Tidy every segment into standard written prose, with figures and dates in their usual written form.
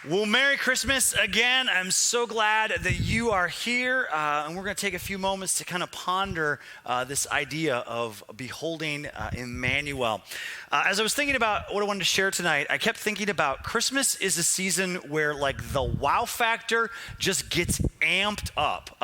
Well, Merry Christmas again. I'm so glad that you are here. And we're going to take a few moments to kind of ponder this idea of beholding Immanuel. As I was thinking about what I wanted to share tonight, I kept thinking about Christmas is a season where like the wow factor just gets amped up.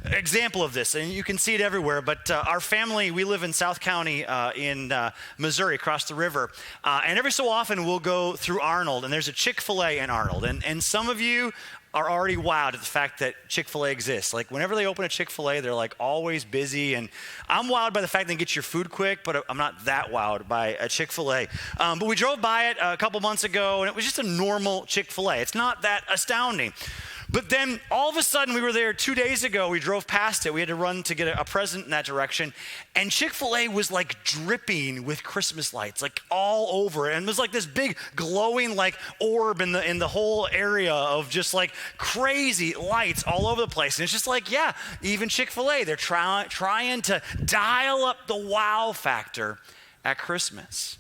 Example of this, and you can see it everywhere, but our family, we live in South County in Missouri, across the river. And every so often we'll go through Arnold, and there's a Chick-fil-A in Arnold. And some of you are already wowed at the fact that Chick-fil-A exists. Like whenever they open a Chick-fil-A, they're like always busy. And I'm wowed by the fact they get your food quick, but I'm not that wowed by a Chick-fil-A. But we drove by it a couple months ago, and it was just a normal Chick-fil-A. It's not that astounding. But then all of a sudden, we were there 2 days ago. We drove past it. We had to run to get a present in that direction. And Chick-fil-A was like dripping with Christmas lights, like all over. And it was like this big glowing like orb in the whole area of just like crazy lights all over the place. And it's just like, yeah, even Chick-fil-A, they're trying to dial up the wow factor at Christmas.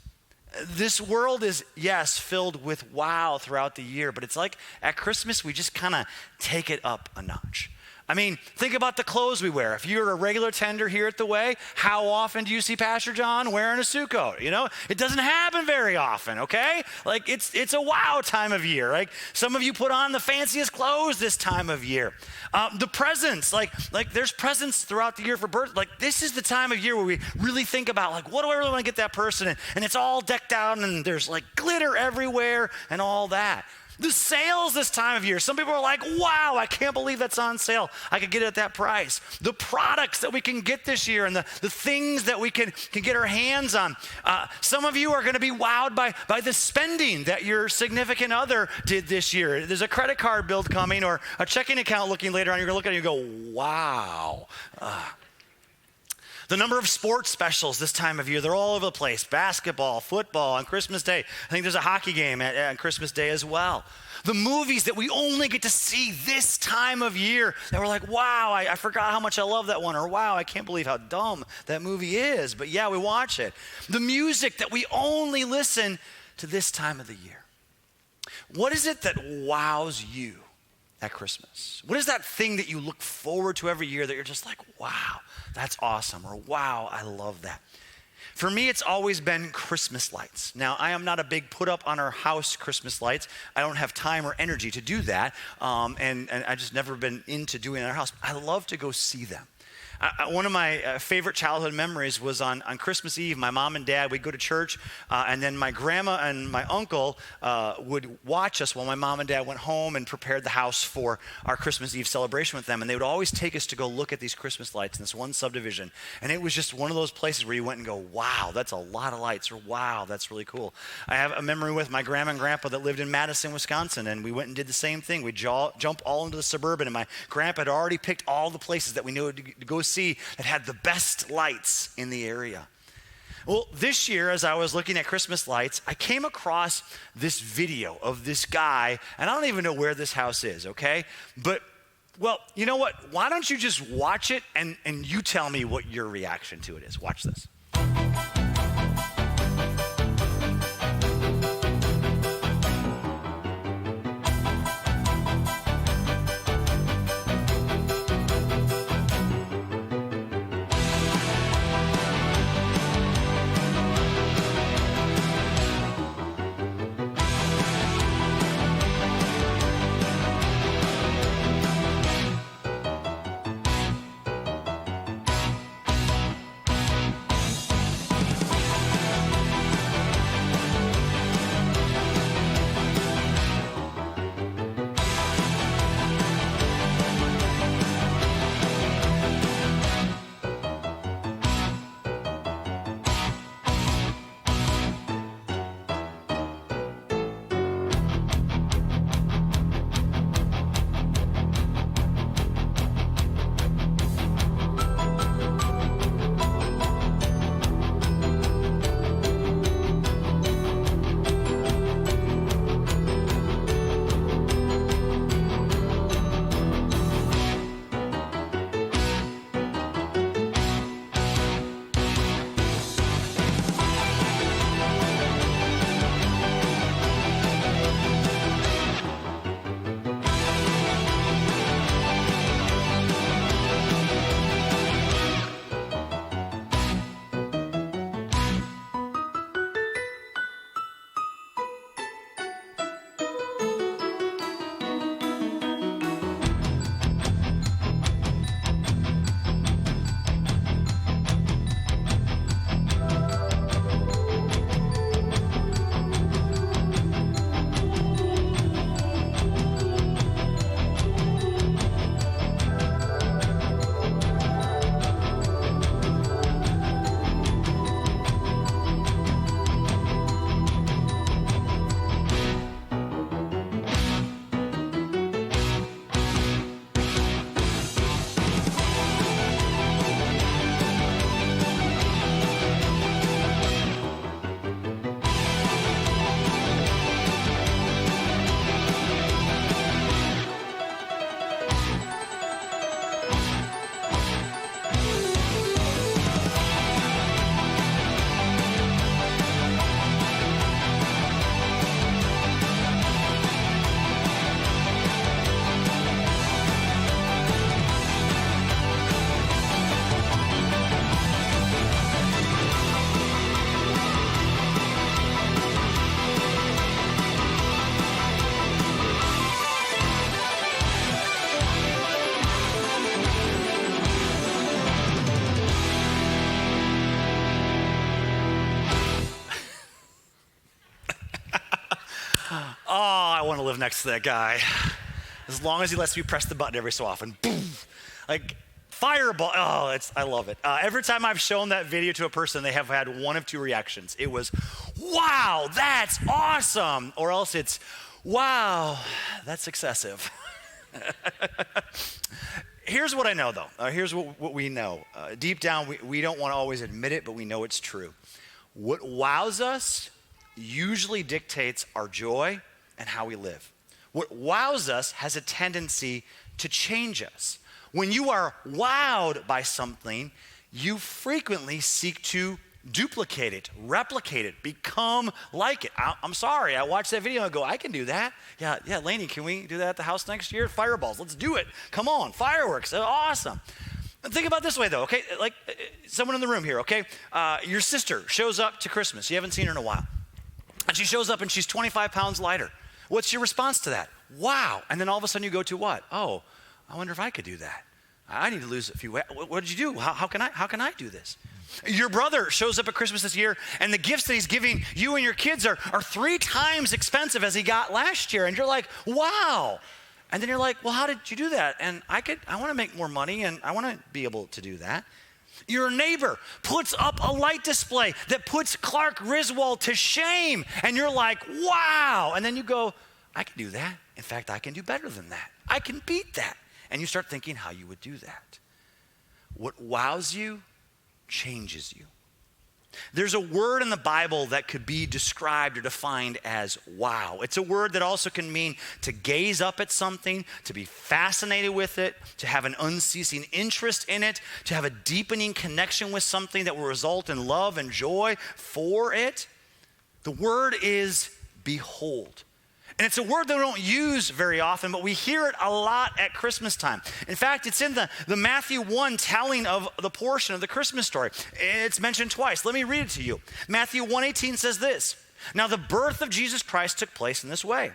This world is, yes, filled with wow throughout the year, but it's like at Christmas, we just kind of take it up a notch. I mean, think about the clothes we wear. If you're a regular tender here at the Way, how often do you see Pastor John wearing a suit coat? You know, it doesn't happen very often, okay? Like it's a wow time of year. Like some of you put on the fanciest clothes this time of year. The presents, like there's presents throughout the year for birth. Like this is the time of year where we really think about like, what do I really want to get that person? And it's all decked out and there's like glitter everywhere and all that. The sales this time of year, some people are like, wow, I can't believe that's on sale. I could get it at that price. The products that we can get this year and the things that we can get our hands on. Some of you are going to be wowed by the spending that your significant other did this year. There's a credit card bill coming or a checking account looking later on. You're going to look at it and you go, wow. The number of sports specials this time of year, they're all over the place. Basketball, football, on Christmas Day. I think there's a hockey game on Christmas Day as well. The movies that we only get to see this time of year that we're like, wow, I forgot how much I love that one. Or wow, I can't believe how dumb that movie is. But yeah, we watch it. The music that we only listen to this time of the year. What is it that wows you at Christmas? What is that thing that you look forward to every year that you're just like, wow, that's awesome, or wow, I love that? For me, it's always been Christmas lights. Now, I am not a big put up on our house Christmas lights. I don't have time or energy to do that, and I just never been into doing it in our house. I love to go see them. One of my favorite childhood memories was on Christmas Eve. My mom and dad, we'd go to church, and then my grandma and my uncle would watch us while my mom and dad went home and prepared the house for our Christmas Eve celebration with them. And they would always take us to go look at these Christmas lights in this one subdivision. And it was just one of those places where you went and go, wow, that's a lot of lights, or wow, that's really cool. I have a memory with my grandma and grandpa that lived in Madison, Wisconsin, and we went and did the same thing. We'd jump all into the Suburban, and my grandpa had already picked all the places that we knew to go see that had the best lights in the area. Well, this year, as I was looking at Christmas lights, I came across this video of this guy, and I don't even know where this house is, okay? But, well, you know what? Why don't you just watch it and you tell me what your reaction to it is. Watch this. Oh, I want to live next to that guy. As long as he lets me press the button every so often. Boom. Like fireball. Oh, I love it. Every time I've shown that video to a person, they have had one of two reactions. It was, wow, that's awesome. Or else it's, wow, that's excessive. Here's what I know, though. Here's what we know. Deep down, we don't want to always admit it, but we know it's true. What wows us usually dictates our joy and how we live. What wows us has a tendency to change us. When you are wowed by something, you frequently seek to duplicate it, replicate it, become like it. I'm sorry, I watched that video and I go, I can do that. Yeah, Lainey, can we do that at the house next year? Fireballs, let's do it. Come on, fireworks, awesome. Think about it this way though, okay? Like someone in the room here, okay? Your sister shows up to Christmas. You haven't seen her in a while. And she shows up and she's 25 pounds lighter. What's your response to that? Wow. And then all of a sudden you go to what? Oh, I wonder if I could do that. I need to lose a few weight. What did you do? How can I do this? Your brother shows up at Christmas this year and the gifts that he's giving you and your kids are 3 times expensive as he got last year. And you're like, wow. And then you're like, well, how did you do that? And I want to make more money and I want to be able to do that. Your neighbor puts up a light display that puts Clark Griswold to shame. And you're like, wow. And then you go, I can do that. In fact, I can do better than that. I can beat that. And you start thinking how you would do that. What wows you changes you. There's a word in the Bible that could be described or defined as wow. It's a word that also can mean to gaze up at something, to be fascinated with it, to have an unceasing interest in it, to have a deepening connection with something that will result in love and joy for it. The word is behold. And it's a word that we don't use very often, but we hear it a lot at Christmas time. In fact, it's in the Matthew 1 telling of the portion of the Christmas story. It's mentioned twice. Let me read it to you. Matthew 1:18 says this, "Now the birth of Jesus Christ took place in this way.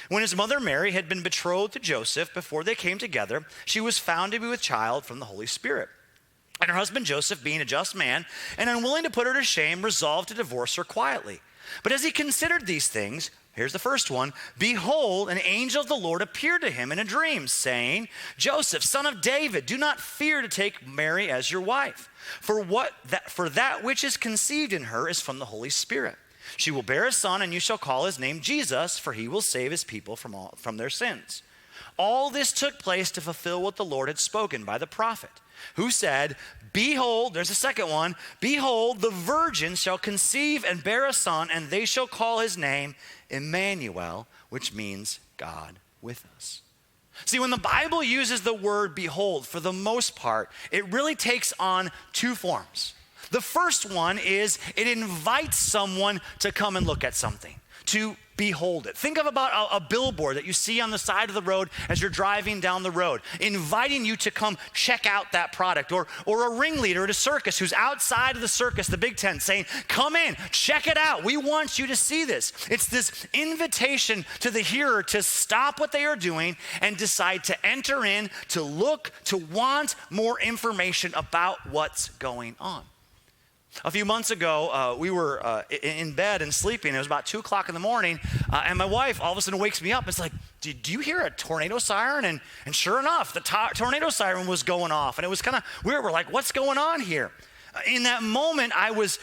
When his mother Mary had been betrothed to Joseph, before they came together, she was found to be with child from the Holy Spirit. And her husband Joseph, being a just man and unwilling to put her to shame, resolved to divorce her quietly. But as he considered these things," here's the first one, "behold, an angel of the Lord appeared to him in a dream, saying, 'Joseph, son of David, do not fear to take Mary as your wife, for that which is conceived in her is from the Holy Spirit. She will bear a son, and you shall call his name Jesus, for he will save his people from their sins.' All this took place to fulfill what the Lord had spoken by the prophet, who said, 'Behold,'" there's a second one, "'behold, the virgin shall conceive and bear a son, and they shall call his name Immanuel,' which means God with us." See, when the Bible uses the word behold, for the most part, it really takes on 2 forms. The first one is it invites someone to come and look at something, to behold it. Think of about a billboard that you see on the side of the road as you're driving down the road, inviting you to come check out that product, or a ringleader at a circus who's outside of the circus, the big tent, saying, "Come in, check it out. We want you to see this." It's this invitation to the hearer to stop what they are doing and decide to enter in, to look, to want more information about what's going on. A few months ago, we were in bed and sleeping. It was about 2 o'clock in the morning, and my wife all of a sudden wakes me up. It's like, do you hear a tornado siren? And sure enough, the tornado siren was going off, and it was kind of weird. We're like, what's going on here? In that moment, I was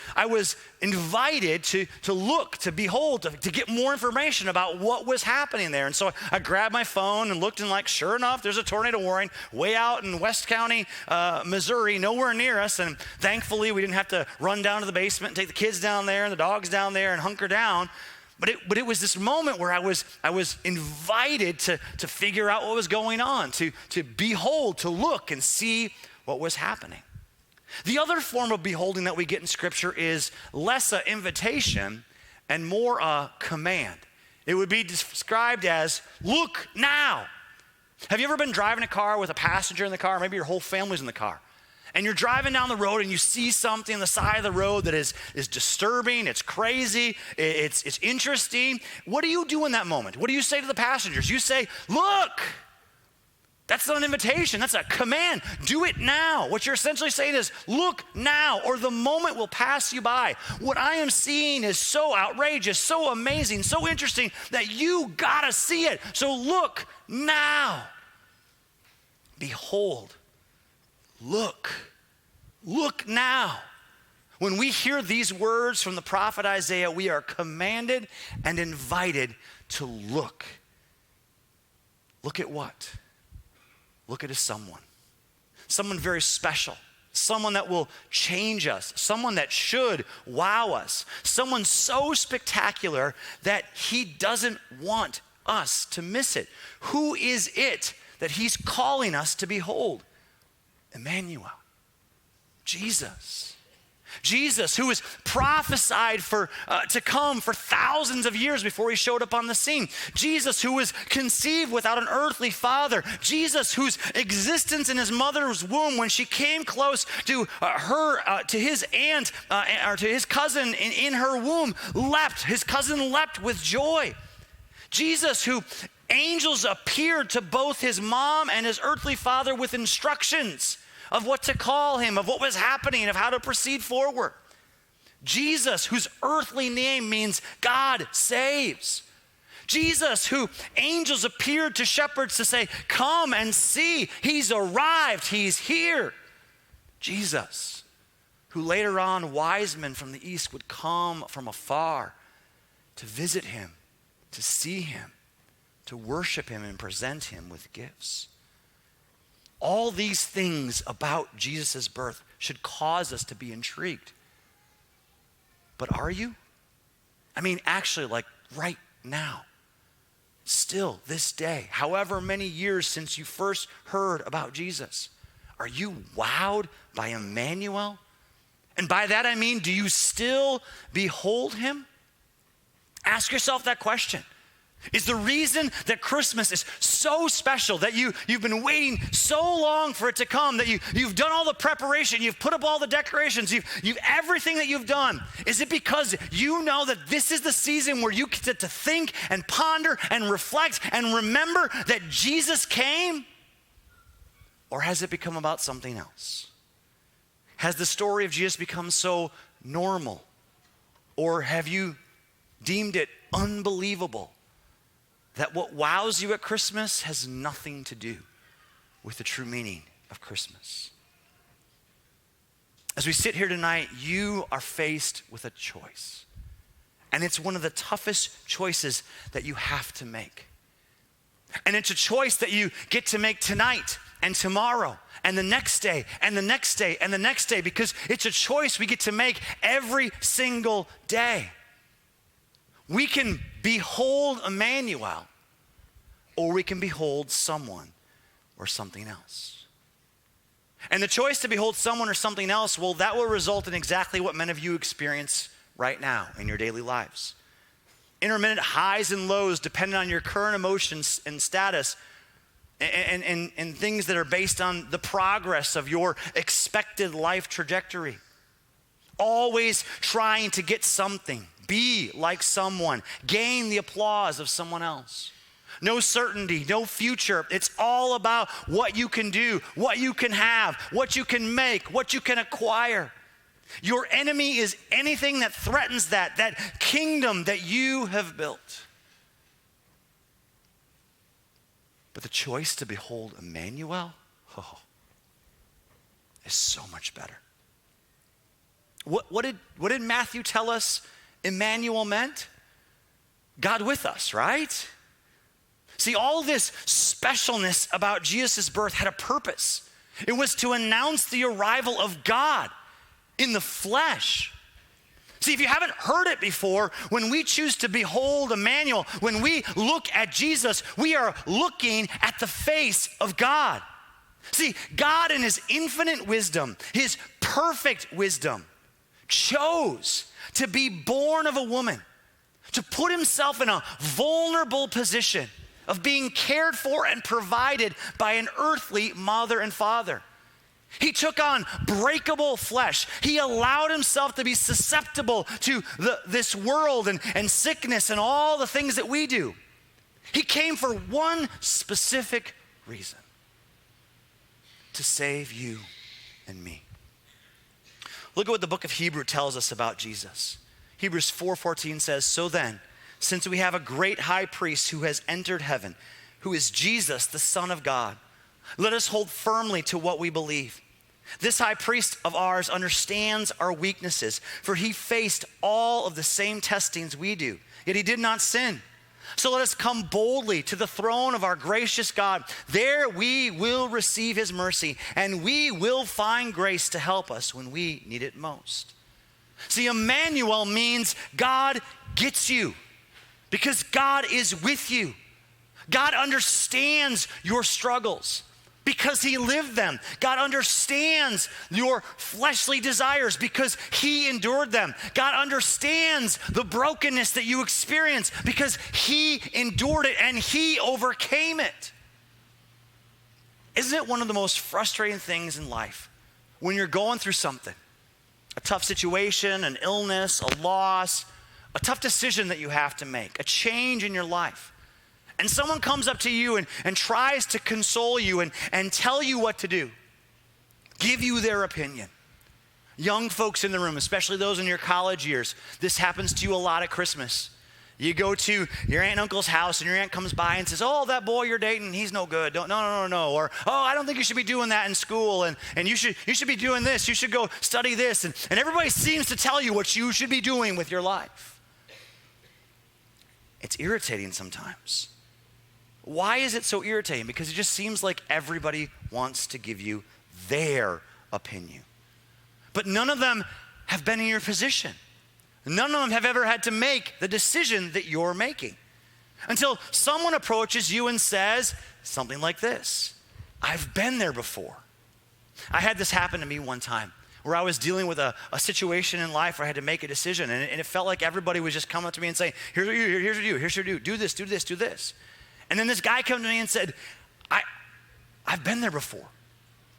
invited to look, to behold, to get more information about what was happening there. And so I grabbed my phone and looked, and like, sure enough, there's a tornado warning way out in West County, Missouri, nowhere near us. And thankfully, we didn't have to run down to the basement and take the kids down there and the dogs down there and hunker down. But it was this moment where I was invited to figure out what was going on, to behold, to look and see what was happening. The other form of beholding that we get in Scripture is less an invitation and more a command. It would be described as, "Look now." Have you ever been driving a car with a passenger in the car? Maybe your whole family's in the car. And you're driving down the road and you see something on the side of the road that is disturbing, it's crazy, it's interesting. What do you do in that moment? What do you say to the passengers? You say, "Look." That's not an invitation, that's a command. Do it now. What you're essentially saying is, look now, or the moment will pass you by. What I am seeing is so outrageous, so amazing, so interesting that you gotta see it. So look now. Behold, look now. When we hear these words from the prophet Isaiah, we are commanded and invited to look. Look at what? Look at a someone very special, someone that will change us, someone that should wow us, someone so spectacular that he doesn't want us to miss it. Who is it that he's calling us to behold? Immanuel, Jesus. Jesus, who was prophesied to come for thousands of years before he showed up on the scene. Jesus, who was conceived without an earthly father. Jesus, whose existence in his mother's womb, when she came close to to his aunt or to his cousin in her womb, leapt. His cousin leapt with joy. Jesus, who angels appeared to both his mom and his earthly father with instructions of what to call him, of what was happening, of how to proceed forward. Jesus, whose earthly name means God saves. Jesus, who angels appeared to shepherds to say, come and see, he's arrived, he's here. Jesus, who later on wise men from the east would come from afar to visit him, to see him, to worship him and present him with gifts. All these things about Jesus' birth should cause us to be intrigued. But are you? I mean, actually, like right now, still this day, however many years since you first heard about Jesus, are you wowed by Immanuel? And by that I mean, do you still behold him? Ask yourself that question. Is the reason that Christmas is so special, that you've been waiting so long for it to come, that you've done all the preparation, you've put up all the decorations, you've everything that you've done, is it because you know that this is the season where you get to think and ponder and reflect and remember that Jesus came? Or has it become about something else? Has the story of Jesus become so normal? Or have you deemed it unbelievable that what wows you at Christmas has nothing to do with the true meaning of Christmas? As we sit here tonight, you are faced with a choice. And it's one of the toughest choices that you have to make. And it's a choice that you get to make tonight and tomorrow and the next day and the next day and the next day, because it's a choice we get to make every single day. We can behold Immanuel, or we can behold someone or something else. And the choice to behold someone or something else, well, that will result in exactly what many of you experience right now in your daily lives. Intermittent highs and lows depending on your current emotions and status, and things that are based on the progress of your expected life trajectory. Always trying to get something, be like someone, gain the applause of someone else. No certainty, no future. It's all about what you can do, what you can have, what you can make, what you can acquire. Your enemy is anything that threatens that kingdom that you have built. But the choice to behold Immanuel, is so much better. What did Matthew tell us Immanuel meant? God with us, right? See, all this specialness about Jesus' birth had a purpose. It was to announce the arrival of God in the flesh. See, if you haven't heard it before, when we choose to behold Immanuel, when we look at Jesus, we are looking at the face of God. See, God in his infinite wisdom, his perfect wisdom, chose to be born of a woman, to put himself in a vulnerable position of being cared for and provided by an earthly mother and father. He took on breakable flesh. He allowed himself to be susceptible to this world and sickness and all the things that we do. He came for one specific reason, to save you and me. Look at what the book of Hebrews tells us about Jesus. Hebrews 4:14 says, "So then, since we have a great high priest who has entered heaven, who is Jesus, the Son of God, let us hold firmly to what we believe. This high priest of ours understands our weaknesses, for he faced all of the same testings we do, yet he did not sin. So let us come boldly to the throne of our gracious God. There we will receive his mercy, and we will find grace to help us when we need it most." See, Immanuel means God gets you because God is with you. God understands your struggles because he lived them. God understands your fleshly desires because he endured them. God understands the brokenness that you experience because he endured it and he overcame it. Isn't it one of the most frustrating things in life when you're going through something, a tough situation, an illness, a loss, a tough decision that you have to make, a change in your life, and someone comes up to you and tries to console you and tell you what to do, give you their opinion. Young folks in the room, especially those in your college years, this happens to you a lot at Christmas. You go to your aunt and uncle's house and your aunt comes by and says, "Oh, that boy you're dating, he's no good. No. Or, "Oh, I don't think you should be doing that in school and you should be doing this. You should go study this." And everybody seems to tell you what you should be doing with your life. It's irritating sometimes. Why is it so irritating? Because it just seems like everybody wants to give you their opinion. But none of them have been in your position. None of them have ever had to make the decision that you're making. Until someone approaches you and says something like this: "I've been there before." I had this happen to me one time where I was dealing with a situation in life where I had to make a decision. And it felt like everybody was just coming up to me and saying, here's what you do, do this. And then this guy came to me and said, I've been there before.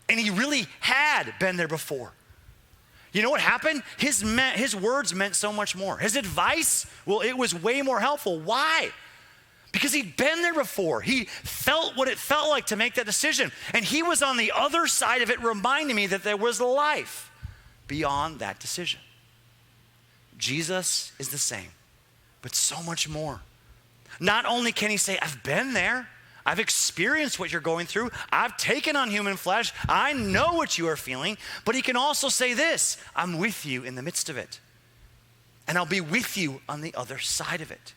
And he really had been there before. You know what happened? His words meant so much more. His advice, well, it was way more helpful. Why? Because he'd been there before. He felt what it felt like to make that decision. And he was on the other side of it, reminding me that there was life beyond that decision. Jesus is the same, but so much more. Not only can he say, "I've been there, I've experienced what you're going through, I've taken on human flesh, I know what you are feeling," but he can also say this: "I'm with you in the midst of it, and I'll be with you on the other side of it."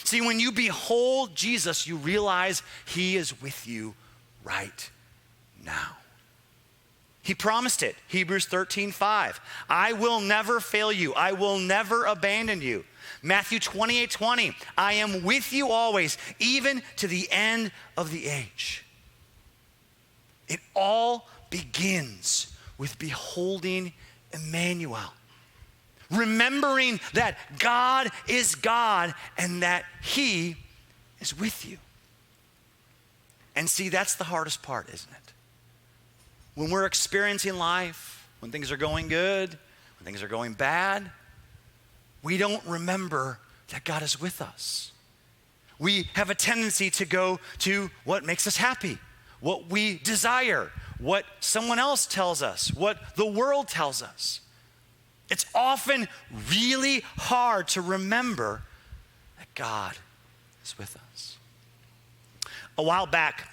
See, when you behold Jesus, you realize he is with you right now. He promised it. Hebrews 13:5. "I will never fail you. I will never abandon you." Matthew 28:20. "I am with you always, even to the end of the age." It all begins with beholding Immanuel. Remembering that God is God and that he is with you. And see, that's the hardest part, isn't it? When we're experiencing life, when things are going good, when things are going bad, we don't remember that God is with us. We have a tendency to go to what makes us happy, what we desire, what someone else tells us, what the world tells us. It's often really hard to remember that God is with us. A while back,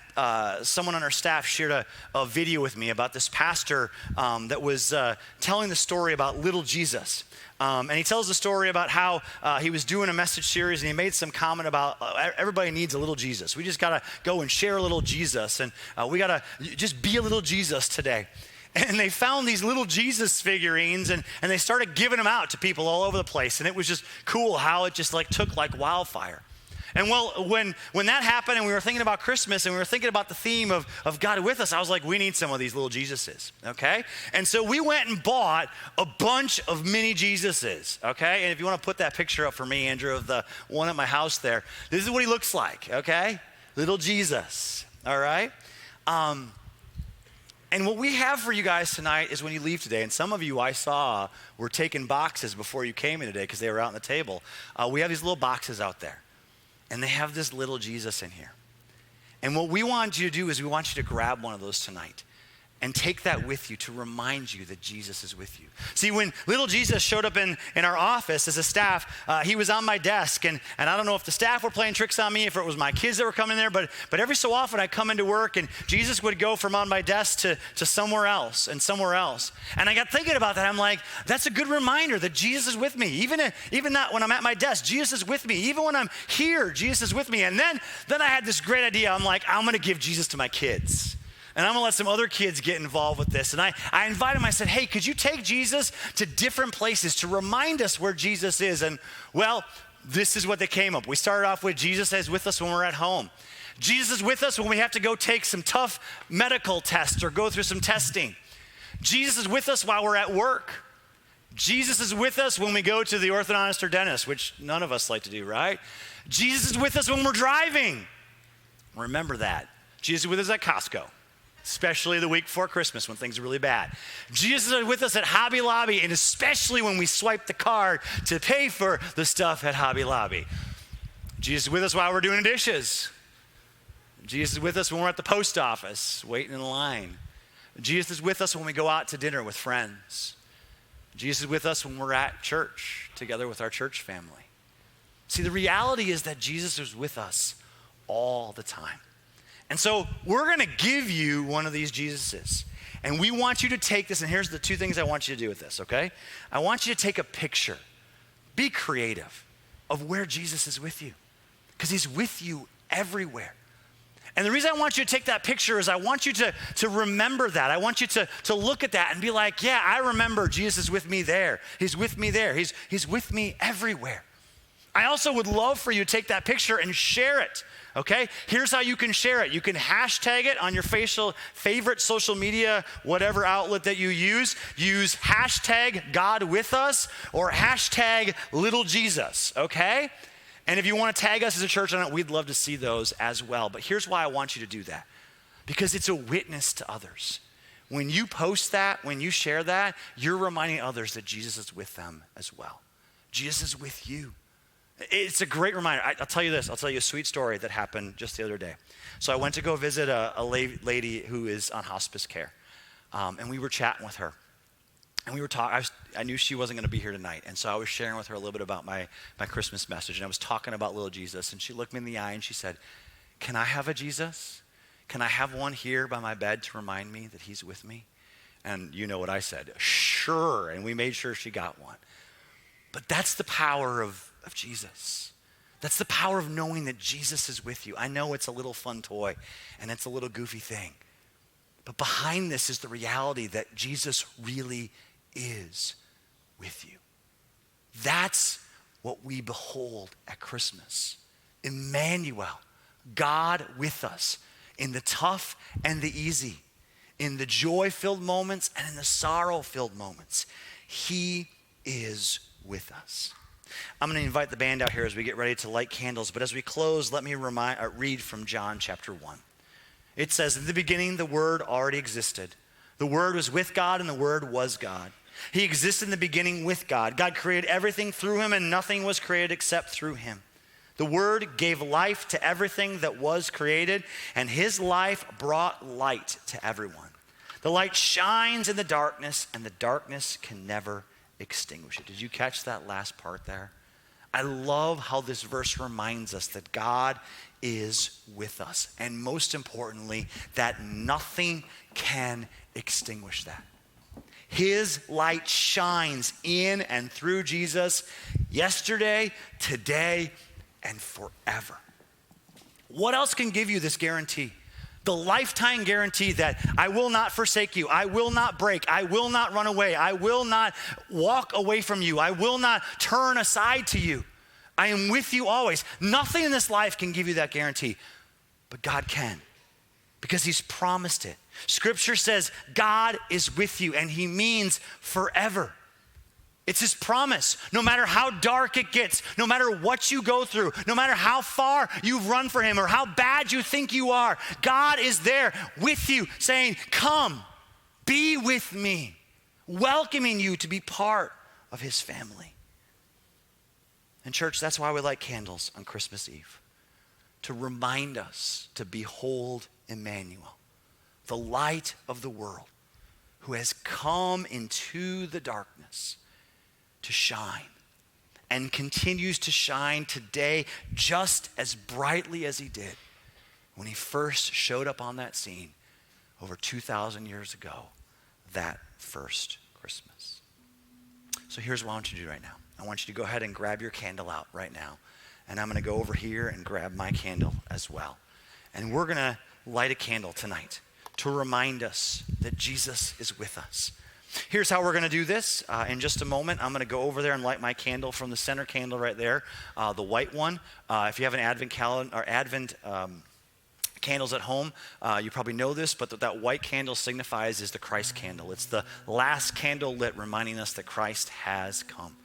someone on our staff shared a video with me about this pastor that was telling the story about little Jesus. And he tells the story about how he was doing a message series and he made some comment about everybody needs a little Jesus. We just got to go and share a little Jesus, and we got to just be a little Jesus today. And they found these little Jesus figurines and they started giving them out to people all over the place. And it was just cool how it just took like wildfire. And well, when that happened and we were thinking about Christmas and we were thinking about the theme of God with us, I was like, we need some of these little Jesuses, okay? And so we went and bought a bunch of mini Jesuses, okay? And if you want to put that picture up for me, Andrew, of the one at my house there, this is what he looks like, okay? Little Jesus, all right? And what we have for you guys tonight is when you leave today, and some of you I saw were taking boxes before you came in today because they were out on the table. We have these little boxes out there, and they have this little Jesus in here. And what we want you to do is we want you to grab one of those tonight. and take that with you to remind you that Jesus is with you. See, when little Jesus showed up in our office as a staff, he was on my desk, and I don't know if the staff were playing tricks on me, if it was my kids that were coming there, but every so often I come into work and Jesus would go from on my desk to somewhere else and somewhere else. And I got thinking about that. I'm like, that's a good reminder that Jesus is with me. Even not when I'm at my desk, Jesus is with me. Even when I'm here, Jesus is with me. And then I had this great idea. I'm like, I'm gonna give Jesus to my kids. And I'm gonna let some other kids get involved with this. And I invited them, I said, hey, could you take Jesus to different places to remind us where Jesus is? And well, this is what they came up. We started off with Jesus is with us when we're at home. Jesus is with us when we have to go take some tough medical tests or go through some testing. Jesus is with us while we're at work. Jesus is with us when we go to the orthodontist or dentist, which none of us like to do, right? Jesus is with us when we're driving. Remember that. Jesus is with us at Costco, especially the week before Christmas when things are really bad. Jesus is with us at Hobby Lobby, and especially when we swipe the card to pay for the stuff at Hobby Lobby. Jesus is with us while we're doing dishes. Jesus is with us when we're at the post office, waiting in line. Jesus is with us when we go out to dinner with friends. Jesus is with us when we're at church together with our church family. See, the reality is that Jesus is with us all the time. And so we're gonna give you one of these Jesuses. And we want you to take this, and here's the two things I want you to do with this, okay? I want you to take a picture, be creative, of where Jesus is with you. Because he's with you everywhere. And the reason I want you to take that picture is I want you to remember that. I want you to look at that and be like, yeah, I remember Jesus is with me there. He's with me there. He's with me everywhere. I also would love for you to take that picture and share it, okay? Here's how you can share it. You can hashtag it on your favorite social media, whatever outlet that you use. Use hashtag God with us or hashtag little Jesus, okay? And if you want to tag us as a church on it, we'd love to see those as well. But here's why I want you to do that. Because it's a witness to others. When you post that, when you share that, you're reminding others that Jesus is with them as well. Jesus is with you. It's a great reminder. I'll tell you this. I'll tell you a sweet story that happened just the other day. So I went to go visit a lady who is on hospice care. And we were chatting with her. And we were talking. I knew she wasn't going to be here tonight. And so I was sharing with her a little bit about my Christmas message. And I was talking about little Jesus. And she looked me in the eye and she said, can I have a Jesus? Can I have one here by my bed to remind me that he's with me? And you know what I said. Sure. And we made sure she got one. But that's the power of Jesus. That's the power of knowing that Jesus is with you. I know it's a little fun toy and it's a little goofy thing. But behind this is the reality that Jesus really is with you. That's what we behold at Christmas. Immanuel, God with us in the tough and the easy, in the joy-filled moments and in the sorrow-filled moments. He is with us. I'm going to invite the band out here as we get ready to light candles. But as we close, let me read from John chapter 1. It says, in the beginning, the Word already existed. The Word was with God, and the Word was God. He existed in the beginning with God. God created everything through him, and nothing was created except through him. The Word gave life to everything that was created, and his life brought light to everyone. The light shines in the darkness, and the darkness can never extinguish it. Did you catch that last part there? I love how this verse reminds us that God is with us. And most importantly, that nothing can extinguish that. His light shines in and through Jesus yesterday, today, and forever. What else can give you this guarantee? The lifetime guarantee that I will not forsake you. I will not break. I will not run away. I will not walk away from you. I will not turn aside to you. I am with you always. Nothing in this life can give you that guarantee, but God can, because he's promised it. Scripture says God is with you, and he means forever. It's his promise. No matter how dark it gets, no matter what you go through, no matter how far you've run for him or how bad you think you are, God is there with you saying, come, be with me, welcoming you to be part of his family. And church, that's why we light candles on Christmas Eve, to remind us to behold Immanuel, the light of the world, who has come into the darkness to shine and continues to shine today just as brightly as he did when he first showed up on that scene over 2,000 years ago, that first Christmas. So here's what I want you to do right now. I want you to go ahead and grab your candle out right now. And I'm going to go over here and grab my candle as well. And we're going to light a candle tonight to remind us that Jesus is with us. Here's how we're going to do this. In just a moment, I'm going to go over there and light my candle from the center candle right there, the white one. If you have an Advent calendar or Advent candles at home, you probably know this, but that white candle signifies is the Christ candle. It's the last candle lit, reminding us that Christ has come.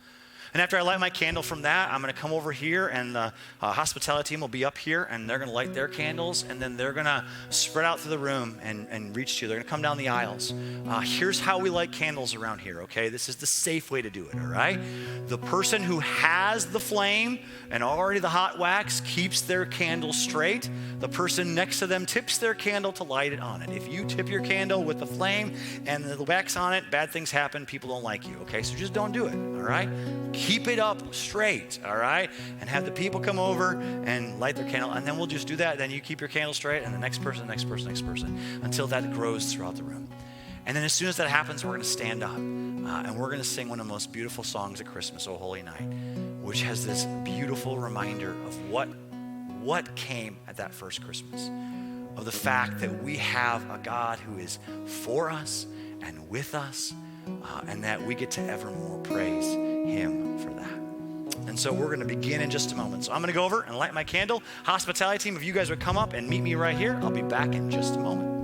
And after I light my candle from that, I'm going to come over here, and the hospitality team will be up here, and they're going to light their candles, and then they're going to spread out through the room and reach to you. They're going to come down the aisles. Here's how we light candles around here, okay? This is the safe way to do it, all right? The person who has the flame and already the hot wax keeps their candle straight. The person next to them tips their candle to light it on it. If you tip your candle with the flame and the wax on it, bad things happen. People don't like you, okay? So just don't do it, all right? Keep it up straight, all right? And have the people come over and light their candle, and then we'll just do that. Then you keep your candle straight, and the next person, until that grows throughout the room. And then as soon as that happens, we're going to stand up, and we're going to sing one of the most beautiful songs at Christmas, O Holy Night, which has this beautiful reminder of what came at that first Christmas, of the fact that we have a God who is for us and with us, and that we get to evermore praise him for that. And so we're going to begin in just a moment. So I'm going to go over and light my candle. Hospitality team, if you guys would come up and meet me right here, I'll be back in just a moment.